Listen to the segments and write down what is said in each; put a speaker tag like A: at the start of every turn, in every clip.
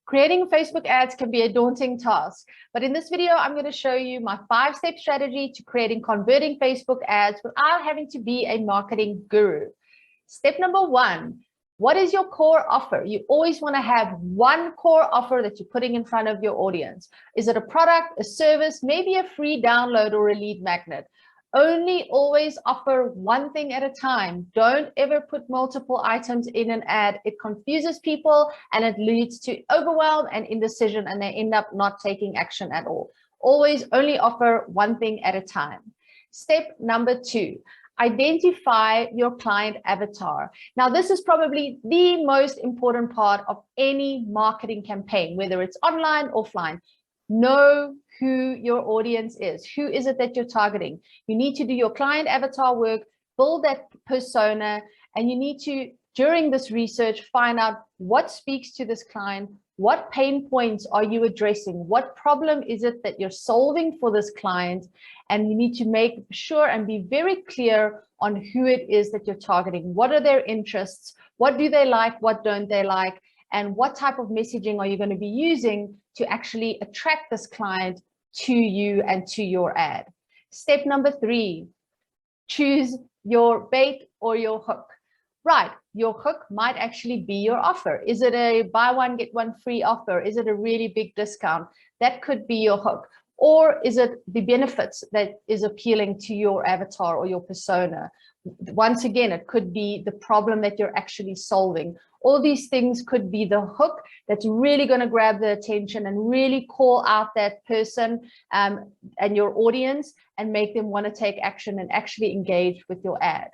A: Creating Facebook ads can be a daunting task, but in this video, I'm going to show you my 5-step strategy to creating converting Facebook ads without having to be a marketing guru. Step number 1, what is your core offer? You always want to have one core offer that you're putting in front of your audience. Is it a product, a service, maybe a free download or a lead magnet? Only always offer one thing at a time. Don't ever put multiple items in an ad. It confuses people and it leads to overwhelm and indecision, and they end up not taking action at all. Always only offer one thing at a time. Step number 2, identify your client avatar. Now, this is probably the most important part of any marketing campaign, whether it's online, offline. Know who your audience is. Who is it that you're targeting? You need to do your client avatar work, build that persona, and you need to, during this research, find out what speaks to this client, what pain points are you addressing, what problem is it that you're solving for this client, and you need to make sure and be very clear on who it is that you're targeting. What are their interests? What do they like? What don't they like? And what type of messaging are you going to be using to actually attract this client to you and to your ad? Step number 3, choose your bait or your hook. Right, your hook might actually be your offer. Is it a buy one, get one free offer? Is it a really big discount? That could be your hook. Or is it the benefits that is appealing to your avatar or your persona? Once again, it could be the problem that you're actually solving. All these things could be the hook that's really going to grab the attention and really call out that person and your audience and make them want to take action and actually engage with your ad.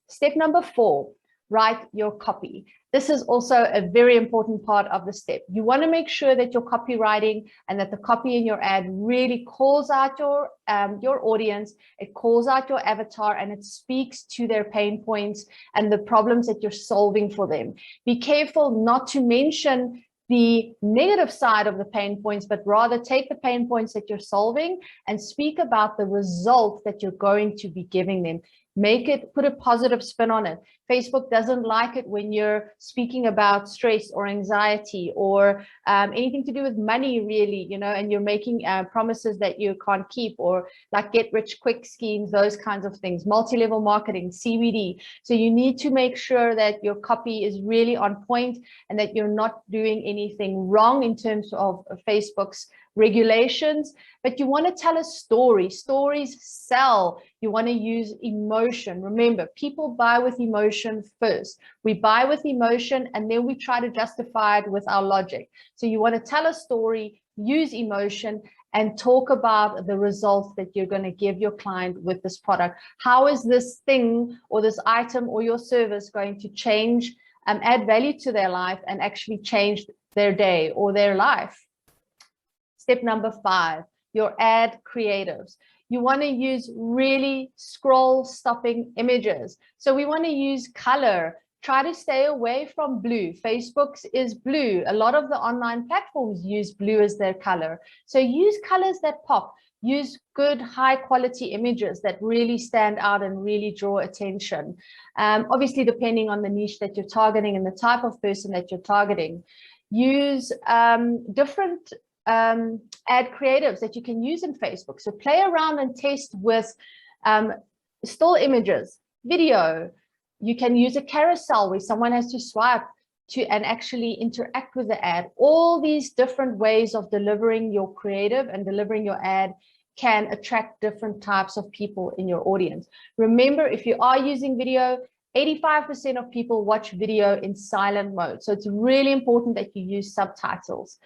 A: Step number 4, write your copy. This is also a very important part of the step. You want to make sure that your copywriting and that the copy in your ad really calls out your audience, it calls out your avatar, and it speaks to their pain points and the problems that you're solving for them. Be careful not to mention the negative side of the pain points, but rather take the pain points that you're solving and speak about the result that you're going to be giving them. Put a positive spin on it. Facebook doesn't like it when you're speaking about stress or anxiety or anything to do with money, really, and you're making promises that you can't keep, or like get rich quick schemes, those kinds of things, multi-level marketing, CBD. So you need to make sure that your copy is really on point and that you're not doing anything wrong in terms of Facebook's regulations, but you want to tell a story. Stories sell. You want to use emotion. Remember, people buy with emotion first. We buy with emotion and then we try to justify it with our logic. So you want to tell a story, use emotion, and talk about the results that you're going to give your client with this product. How is this thing or this item or your service going to change, add value to their life and actually change their day or their life? Step number 5, your ad creatives. You want to use really scroll stopping images. So we want to use color. Try to stay away from blue. Facebook's is blue. A lot of the online platforms use blue as their color. So use colors that pop. Use good, high quality images that really stand out and really draw attention. Obviously, depending on the niche that you're targeting and the type of person that you're targeting. Use different ad creatives that you can use in Facebook. So play around and test with still images, video. You can use a carousel where someone has to swipe to and actually interact with the ad. All these different ways of delivering your creative and delivering your ad can attract different types of people in your audience. Remember, if you are using video, 85% of people watch video in silent mode. So it's really important that you use subtitles.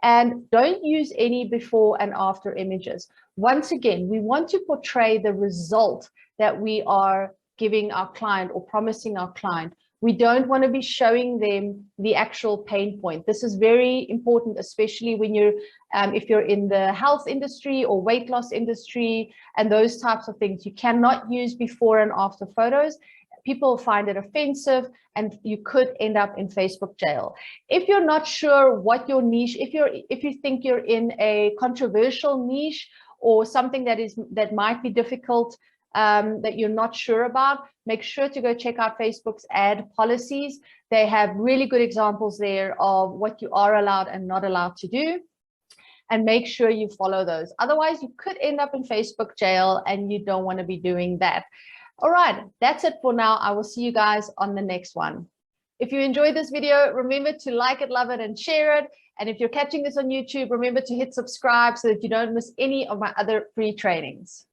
A: And don't use any before and after images. Once again, we want to portray the result that we are giving our client or promising our client. We don't want to be showing them the actual pain point. This is very important, especially when you're, if you're in the health industry or weight loss industry and those types of things. You cannot use before and after photos. People find it offensive and you could end up in Facebook jail. If you're not sure what your niche, if you think you're in a controversial niche or something that might be difficult that you're not sure about, make sure to go check out Facebook's ad policies. They have really good examples there of what you are allowed and not allowed to do. And make sure you follow those. Otherwise, you could end up in Facebook jail, and you don't want to be doing that. All right, that's it for now. I will see you guys on the next one. If you enjoyed this video, remember to like it, love it, and share it. And if you're catching this on YouTube, remember to hit subscribe so that you don't miss any of my other free trainings.